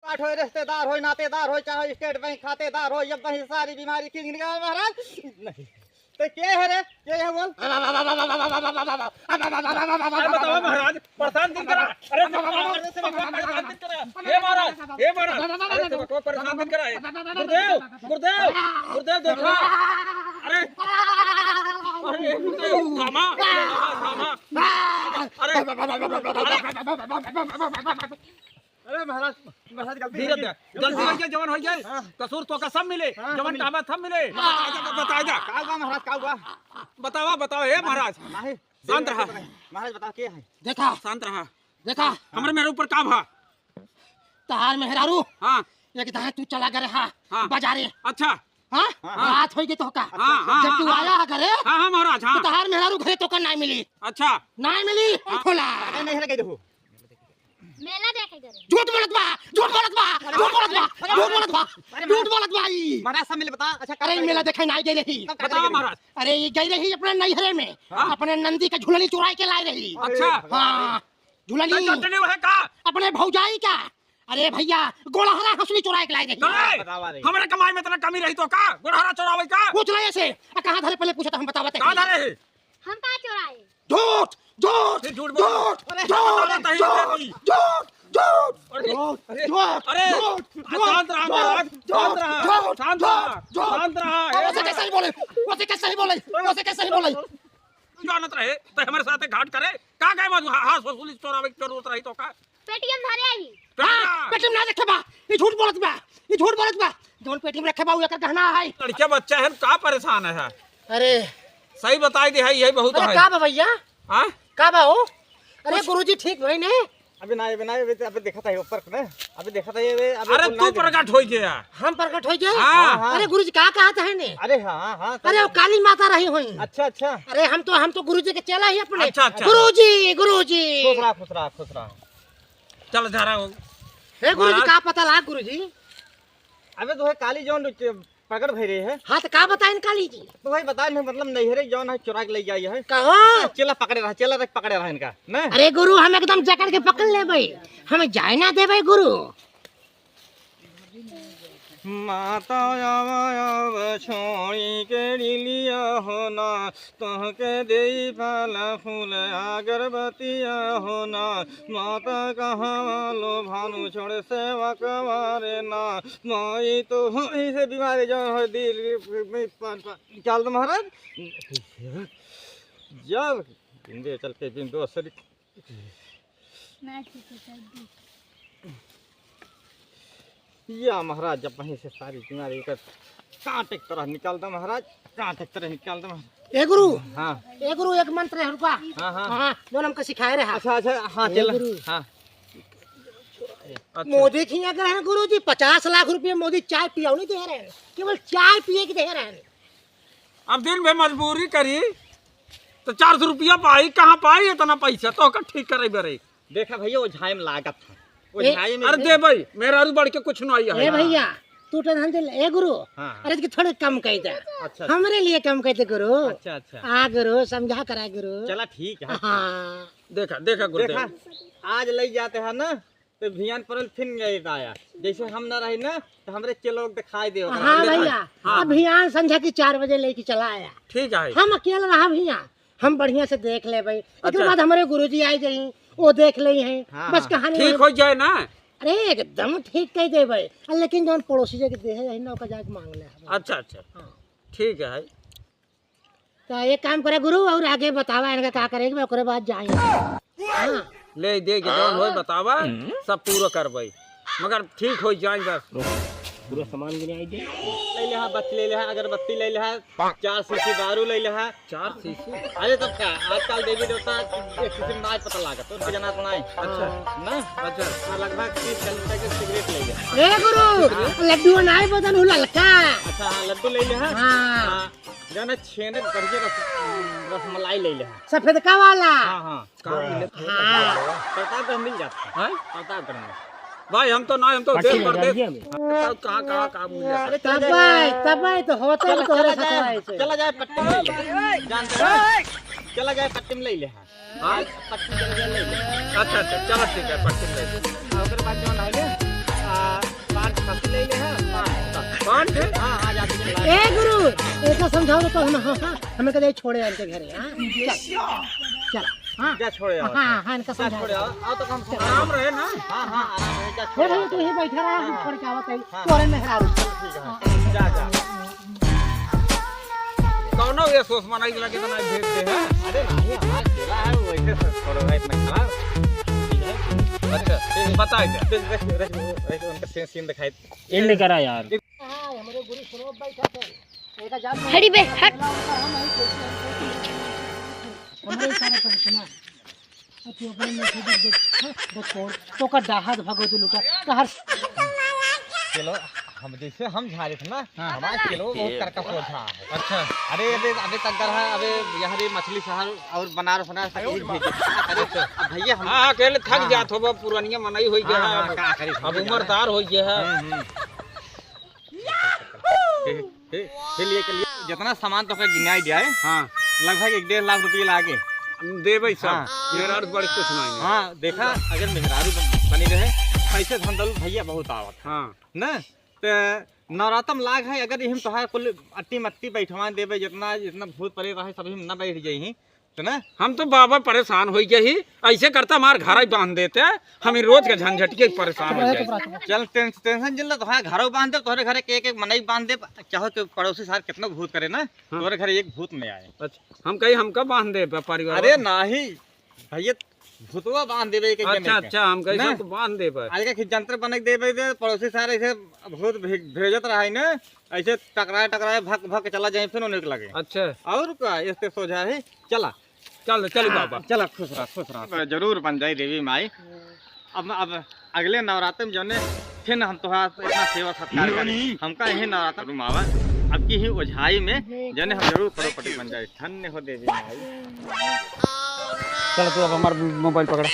हो रिश्तेदार हो नातेदार हो चाहे स्टेट बैंक खातेदार हो जब वही सारी बीमारी की निगाह महाराज नहीं तो क्या है रे क्या है बोल बताओ महाराज परेशान दिन करा अरे परेशान दिन करा हे महाराज अरे सबको परेशान दिन करा गुरुदेव गुरुदेव गुरुदेव देखो अरे अरे गुरुदेव रामा रामा अरे महाराज महाराज धीरे धीरे जल्दी हो जाए जवान हो जाए कसूर तो का सब मिले जवान का सब मिले बता जा कागा महाराज कागा बताओ बताओ हे महाराज नहीं शांत रहा महाराज बताओ क्या है देखा शांत रहा देखा हमरे मेरे ऊपर का भा तहार मेहरारू हाँ एक दहा तू चला गए हाँ हाँ। बाजारे अच्छा हाँ रात हो गई तो का हाँ हाँ जब तू आया घरे हाँ हाँ महाराज हाँ तो तहार मेहरारू घरे तो का नहीं मिली अच्छा नहीं मिली खोला नहीं है देखो मेला देखे करे झूठ बोलत बा झूठ बोलत बा झूठ बोलत बा झूठ बोलत बा झूठ बोलत बा ई महाराज सब मिले बता अच्छा अरे मेला देखे नहीं गई रही बताओ महाराज अरे ये गई रही अपने नैहरे में अपने नंदी का झूलनी चुराई के लाई रही अच्छा हाँ झूलनी कंटिन्यू है का अपने भौजाई का अरे भैया गोलहरा हंसली चुराई के लाई रही नहीं हमारे कमाई में इतना कमी रही तो का गुड़हरा चोरावे का पूछ ले ऐसे कहाँ धरे पहले पूछा तो हम बतावते कहाँ धरे है हम का चोराए झूठ झूठ फिर झूठ झूठ बोल झूठ झूठ अरे शांत रहा महाराज शांत रहा शांत रहा शांत रहा वैसे कैसे ही बोले वैसे कैसे ही बोले वैसे कैसे ही बोले जानत रहे तो हमारे साथ घाट करे का गए बाजू हां वसूली चोरावे की जरूरत रही तो का पेटीएम धरे आई पेटी में ना रखे बा ये झूठ बोलत बा ये झूठ बोलत बा दोन पेटी में रखे बा एकर गहना है लड़के बच्चा है का परेशान है अरे सही बताई दे है यही बहुत अरे है का बा भैया हां का बा हो अरे गुरुजी ठीक भई ने अभी ना अभी देखा था ऊपर ने अभी देखा था ये अरे तू प्रकट हो गया हम प्रकट हो गए हाँ। अरे गुरुजी का कहत है ने अरे हाँ हाँ अरे वो काली माता रही हुई अच्छा अच्छा अरे हम तो गुरुजी के चला ही अपने अच्छा, अच्छा। गुरुजी गुरुजी खुश रहा चल जा रहा हूं हे गुरुजी का पता ला गुरुजी अबे तो है काली जौन प्रकट भई रही है हाँ तो का बताइन काली जी तो भाई बता नहीं मतलब नैहरे जौन है चुरा के ले जाई है कहो चेला पकड़े रहा इनका ना अरे गुरु हम एकदम जकड़ के पकड़ ले भाई हमें जाए ना दे भाई गुरु माता आव छोड़ी के लिया होना तोहके देई फल फूल अगरबत्तिया होना माता कहाँ लो भानु छोड़ सेवा कवारे ना माई तो ऐसे बीमारी जो है दिल चल दो महाराज जब बिंदे चल के बिंदु असली मैं ठीक है या महाराज जब वहीं से सारी बीमारी कर कांटे की तरह निकाल दो महाराज कांटे की तरह निकाल दो ए गुरु हाँ एक मंत्र है रुका हाँ हाँ हाँ जो हमको सिखाए रहा अच्छा अच्छा हाँ चल हाँ मोदी की अगर है गुरु जी 50 लाख रुपए मोदी चाय पिया नहीं दे रहे हैं केवल चाय पिए के दे रहे हैं अब दिन में मजबूरी करी तो 400 रुपया पाई कहाँ पाई इतना पैसा तो ठीक करे बरे देखा भैया वो झाई में लागत था वो ए, झाई में अरे दे भाई मेरा रू बढ़ के कुछ नहीं ए है भैया तू टेंशन दे ए गुरु हाँ। अरे इसके थोड़े कम कह दे अच्छा हमरे लिए कम कहते गुरु अच्छा अच्छा आ गुरु समझा करा गुरु चला ठीक है हाँ देखा देखा गुरुदेव देखा आज ले जाते हैं ना तो भियान पर फिर नहीं आया जैसे हम ना रही ना तो हमरे चलो दिखाई दे हाँ भैया अभियान संध्या की 4 बजे लेके चला आया ठीक है हम अकेला रहा भैया हम बढ़िया से देख ले भाई इसके बाद हमारे गुरुजी आई जाई वो देख ले हैं हाँ, बस कहानी ठीक हो जाए ना अरे एकदम ठीक कह दे भाई लेकिन जो पड़ोसी जे के दे है ना ओका जाके मांग ले अच्छा अच्छा ठीक है तो एक काम करे गुरु और आगे बतावा इनका क्या करेगी ओकरे बाद जाएंगे हाँ ले दे के जौन होय बतावा सब पूरा करबई मगर ठीक हो जाए बस पूरा सामान गिने आई दे ले ले बत्ती ले ले अगरबत्ती ले ले 4 शीशी दारू ले ले 4 शीशी अरे तब क्या आजकल देवी देवता एक शीशी में ना पता लागत तो जना बनाए अच्छा ना अच्छा लगभग 30-40 पैकेट सिगरेट ले ले ए गुरु लड्डू नाई बदन हुला लका अच्छा हाँ लड्डू ले ले हाँ जाना छेने करके रसमलाई ले ले सफेद का वाला हाँ हाँ काम मिले हाँ प्रतापगढ़ मिल जाता हैं प्रतापगढ़ में भाई हम तो ना हम तो देश परदेश कहाँ काम मिले तब तो होते भी तोहरे सतवाए से चला जाए पट्टी में ले ले जानते हैं चला जाए पट्टी में ले ले हाँ पट्टी चला जाए ले ले अच्छा अच्छा चलो ठीक है पट्टी ले ओकर बाद जौन है ले फांसी ले ले हां कौन थे? हां आज आके ए गुरु ऐसा समझाओ तो हमें कदे छोड़े इनके घरे हां चल हां जा छोड़े आओ हां हां इनका जा छोड़े समझाओ आओ तो हम आराम रहे ना। हां हां आराम है जा हे छोड़े भाई तू ही बैठा रहा हम छोड़ के आवत है तोरे में हरारू जा जा कौनो ये सोच मनाई दिला के तना भेजते हैं। अरे नहीं हमारा केला है वैसे छोड़ो है इतना खराब ठीक है अच्छा ये बताई दे। उनका सीन दिखाई एंड करा यार। हां हमारे गुरु सुनो बैठा थे एका जा हटी बे हट हमारे सारे पर सुना तू अपने में से देख छोड़ तो का दाहत भगवती लुटा कहर किलो हम जैसे हम झाड़े थे ना हमारा किलो बहुत करका सोचा है अच्छा अरे अबे तक है अबे यहाँ भी मछली शहर और बनारस भेजे अरे अब भैया हम हाँ अकेले थक जात हो पुरानिया मनाई हुई है। हाँ, का करी अब उम्रदार हो गया है। लिए के लिए जितना सामान तो का गिनाई दिया है हाँ लगभग 1.5 लाख रुपये लागे दे भाई सब हाँ। मेरा बड़ी कुछ सुनाएंगे। हाँ देखा अगर मेहरारू बनी रहे पैसे धंधल भैया बहुत आवत हाँ न तो नवरातम लाग है अगर हम तोहार कुल अट्टी मट्टी बैठवा देवे जितना जितना भूत परे रहे सभी हम न बैठ जाई तो ना हम तो बाबा परेशान हो गए ही ऐसे करता हमारे घर ही बांध देते हैं हम रोज के झंझट के परेशान हो जाए। चल टेंशन जिल्ला तोहार घरों बांध दे तोहरे घरे के एक मनई बांध दे चाहो तो पड़ोसी सार कितना भूत करे ना तोहरे घरे एक भूत में आए अच्छा हम कहीं हमका बांध दे परिवार। अरे नाही भैया भूतवा बांध देवे एक अच्छा अच्छा हम कहीं ना? सबको बांध दे पर। आज का जंत्र बन देवे दे पड़ोसी सार ऐसे भूत भेजत रहा है ना ऐसे टकराए भक भक चला जाए फिर उन्हें लगे अच्छा और का इससे सोझा है चला चल चल बाबा चला खुश रह जरूर बन जाए देवी माई। अब अगले नवरात्र में जौने फिर हम तोहार इतना सेवा सत्कार करें हमका यही नवरात्र रुमावा अब की ही ओझाई में जने हम जरूर करोड़पति बन जाए धन्य हो देवी माई। चल तू अब हमारा मोबाइल पकड़।